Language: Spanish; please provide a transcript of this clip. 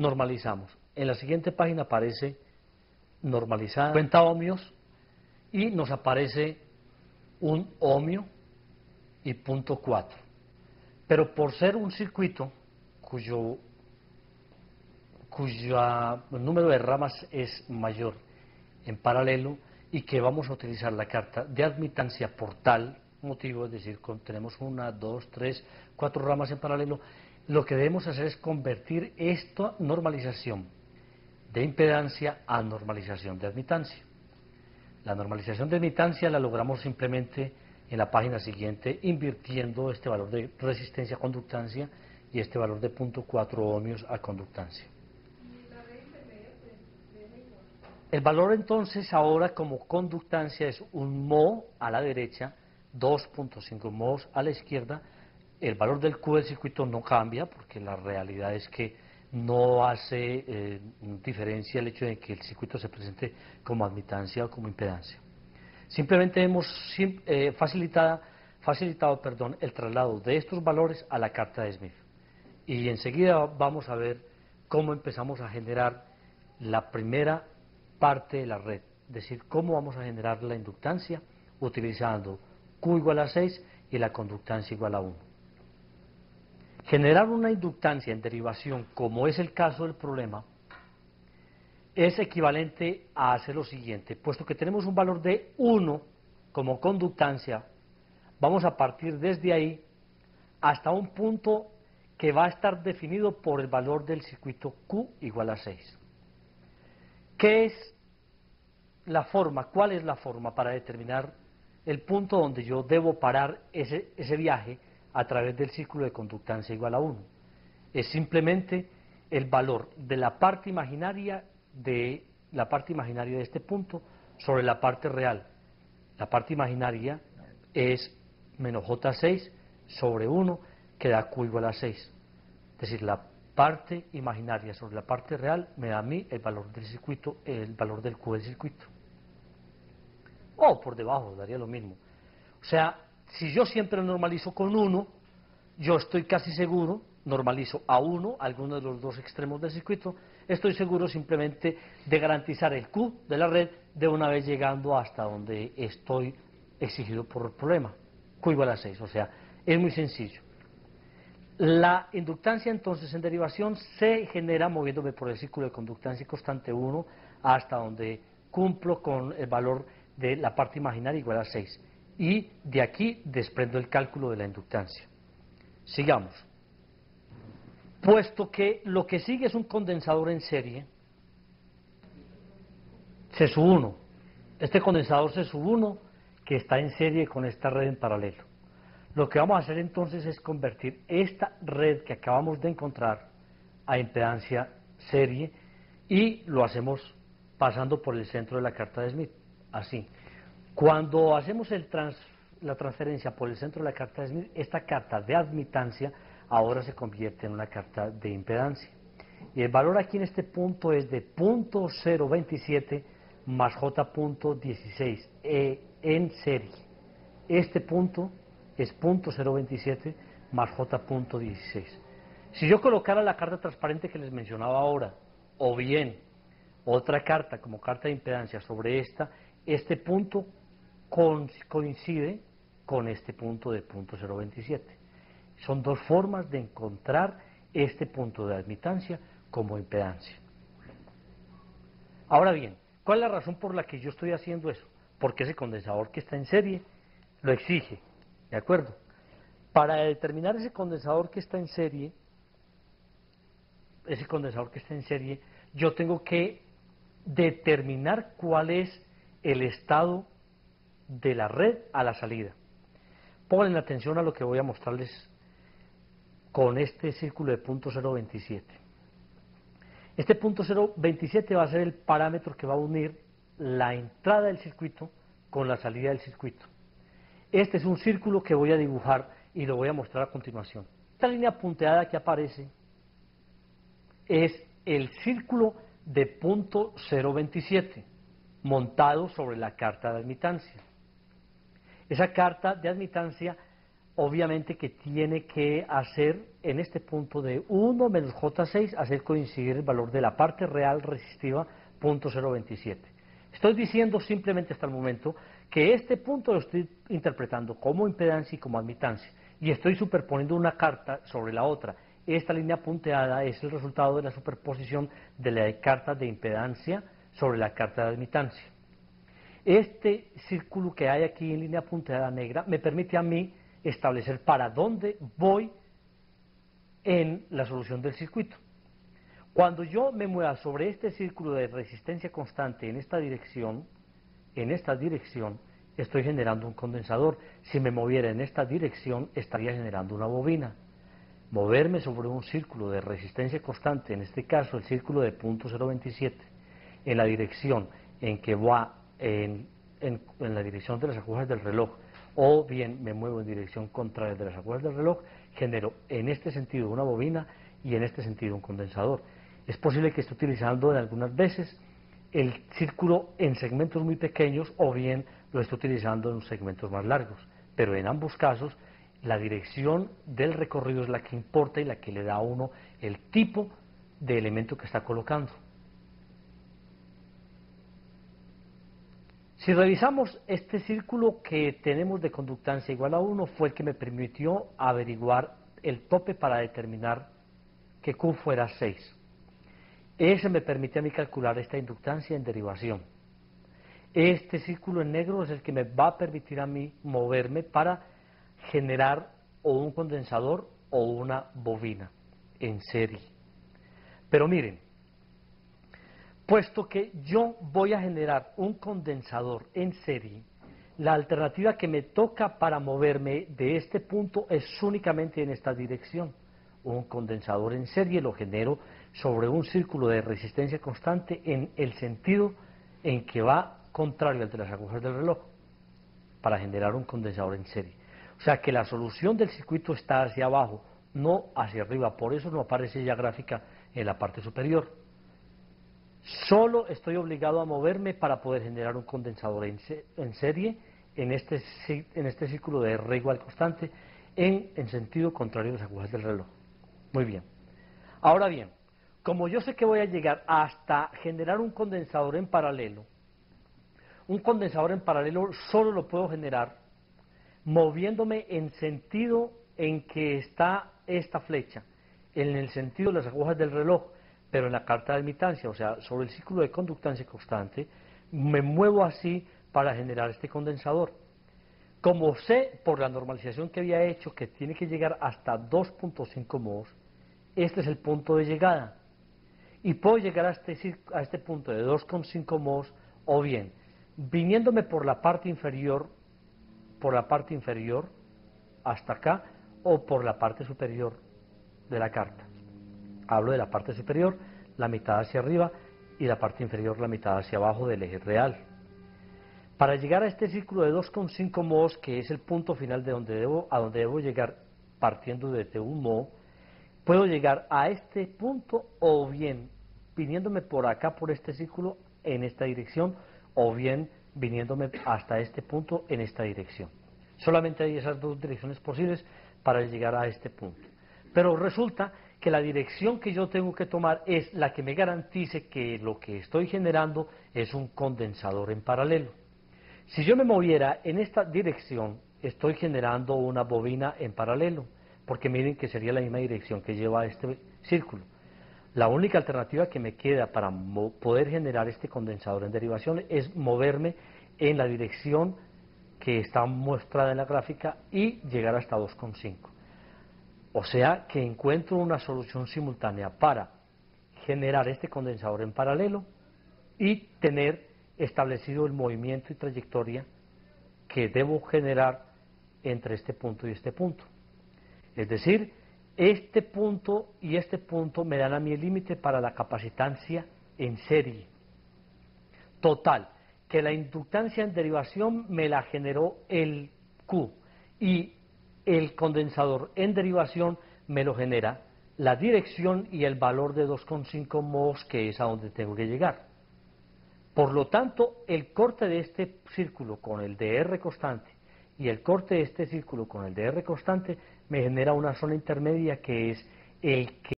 normalizamos. En la siguiente página aparece normalizar 50 ohmios y nos aparece un ohmio y punto 4. Pero por ser un circuito cuyo número de ramas es mayor en paralelo y que vamos a utilizar la carta de admitancia por tal motivo, es decir, tenemos 1, 2, 3, 4 ramas en paralelo, lo que debemos hacer es convertir esta normalización de impedancia a normalización de admitancia. La normalización de admitancia la logramos simplemente en la página siguiente invirtiendo este valor de resistencia a conductancia y este valor de 0.4 ohmios a conductancia. El valor entonces ahora como conductancia es 1 mho a la derecha, 2.5 mohs a la izquierda. El valor del Q del circuito no cambia porque la realidad es que no hace diferencia el hecho de que el circuito se presente como admitancia o como impedancia. Simplemente hemos facilitado el traslado de estos valores a la carta de Smith. Y enseguida vamos a ver cómo empezamos a generar la primera parte de la red, es decir, cómo vamos a generar la inductancia utilizando Q igual a 6 y la conductancia igual a 1. Generar una inductancia en derivación, como es el caso del problema, es equivalente a hacer lo siguiente. Puesto que tenemos un valor de 1 como conductancia, vamos a partir desde ahí hasta un punto que va a estar definido por el valor del circuito Q igual a 6. ¿Qué es la forma? ¿Cuál es la forma para determinar el punto donde yo debo parar ese viaje a través del círculo de conductancia igual a 1? Es simplemente el valor de la parte imaginaria de este punto sobre la parte real. La parte imaginaria es menos J6 sobre 1 que da Q igual a 6. Es decir, la parte imaginaria sobre la parte real me da a mí el valor del circuito, el valor del Q del circuito. O por debajo, daría lo mismo. O sea, si yo siempre normalizo con 1, yo estoy casi seguro, normalizo a 1, alguno de los dos extremos del circuito, estoy seguro simplemente de garantizar el Q de la red de una vez llegando hasta donde estoy exigido por el problema. Q igual a 6, o sea, es muy sencillo. La inductancia entonces en derivación se genera moviéndome por el círculo de conductancia constante 1 hasta donde cumplo con el valor de la parte imaginaria igual a 6. Y de aquí desprendo el cálculo de la inductancia. Sigamos. Puesto que lo que sigue es un condensador en serie, C1. Este condensador C1 que está en serie con esta red en paralelo. Lo que vamos a hacer entonces es convertir esta red que acabamos de encontrar a impedancia serie y lo hacemos pasando por el centro de la carta de Smith. Así. Cuando hacemos la transferencia por el centro de la carta de Smith, esta carta de admitancia ahora se convierte en una carta de impedancia. Y el valor aquí en este punto es de 0.027 más J.16 en serie. Este punto es 0.027 más J.16. Si yo colocara la carta transparente que les mencionaba ahora, o bien otra carta como carta de impedancia sobre este punto coincide con este punto de 0.027. Son dos formas de encontrar este punto de admitancia como impedancia. Ahora bien, ¿cuál es la razón por la que yo estoy haciendo eso? Porque ese condensador que está en serie lo exige, ¿de acuerdo? Para determinar ese condensador que está en serie, yo tengo que determinar cuál es el estado de la red a la salida. Pongan atención a lo que voy a mostrarles con este círculo de 0.027. Este 0.027 va a ser el parámetro que va a unir la entrada del circuito con la salida del circuito. Este es un círculo que voy a dibujar y lo voy a mostrar a continuación. Esta línea punteada que aparece es el círculo de 0.027 montado sobre la carta de admitancia. Esa carta de admitancia obviamente que tiene que hacer en este punto de 1 menos J6, hacer coincidir el valor de la parte real resistiva, punto 027. Estoy diciendo simplemente hasta el momento que este punto lo estoy interpretando como impedancia y como admitancia, y estoy superponiendo una carta sobre la otra. Esta línea punteada es el resultado de la superposición de la carta de impedancia sobre la carta de admitancia. Este círculo que hay aquí en línea punteada negra me permite a mí establecer para dónde voy en la solución del circuito. Cuando yo me mueva sobre este círculo de resistencia constante en esta dirección, estoy generando un condensador. Si me moviera en esta dirección, estaría generando una bobina. Moverme sobre un círculo de resistencia constante, en este caso el círculo de punto 027, en la dirección en que va en la dirección de las agujas del reloj, o bien me muevo en dirección contraria de las agujas del reloj, genero en este sentido una bobina y en este sentido un condensador. Es posible que esté utilizando en algunas veces el círculo en segmentos muy pequeños, o bien lo esté utilizando en segmentos más largos, pero en ambos casos la dirección del recorrido es la que importa y la que le da a uno el tipo de elemento que está colocando. Si revisamos este círculo que tenemos de conductancia igual a 1, fue el que me permitió averiguar el tope para determinar que Q fuera 6. Ese me permite a mí calcular esta inductancia en derivación. Este círculo en negro es el que me va a permitir a mí moverme para generar o un condensador o una bobina en serie. Pero miren, puesto que yo voy a generar un condensador en serie, la alternativa que me toca para moverme de este punto es únicamente en esta dirección. Un condensador en serie lo genero sobre un círculo de resistencia constante en el sentido en que va contrario al de las agujas del reloj, para generar un condensador en serie. O sea que la solución del circuito está hacia abajo, no hacia arriba. Por eso no aparece ya gráfica en la parte superior. Solo estoy obligado a moverme para poder generar un condensador en serie en este círculo de R igual constante en sentido contrario a las agujas del reloj. Muy bien. Ahora bien, como yo sé que voy a llegar hasta generar un condensador en paralelo solo lo puedo generar moviéndome en sentido en que está esta flecha, en el sentido de las agujas del reloj, pero en la carta de admitancia, o sea, sobre el círculo de conductancia constante, me muevo así para generar este condensador. Como sé por la normalización que había hecho que tiene que llegar hasta 2.5 mhos, este es el punto de llegada. Y puedo llegar a este punto de 2.5 mhos, o bien viniéndome por la parte inferior hasta acá, o por la parte superior de la carta. Hablo de la parte superior, la mitad hacia arriba, y la parte inferior, la mitad hacia abajo del eje real. Para llegar a este círculo de 2.5 mhos, que es el punto final a donde debo llegar partiendo desde un mho, puedo llegar a este punto, o bien viniéndome por acá, por este círculo, en esta dirección, o bien viniéndome hasta este punto en esta dirección. Solamente hay esas dos direcciones posibles para llegar a este punto. Pero resulta que la dirección que yo tengo que tomar es la que me garantice que lo que estoy generando es un condensador en paralelo. Si yo me moviera en esta dirección, estoy generando una bobina en paralelo, porque miren que sería la misma dirección que lleva este círculo. La única alternativa que me queda para poder generar este condensador en derivación es moverme en la dirección que está mostrada en la gráfica y llegar hasta 2.5. O sea que encuentro una solución simultánea para generar este condensador en paralelo y tener establecido el movimiento y trayectoria que debo generar entre este punto y este punto. Es decir, este punto y este punto me dan a mí el límite para la capacitancia en serie. Total, que la inductancia en derivación me la generó el Q y el condensador en derivación me lo genera la dirección y el valor de 2.5 mhos, que es a donde tengo que llegar. Por lo tanto, el corte de este círculo con el de R constante y el corte de este círculo con el de R constante me genera una zona intermedia que es el que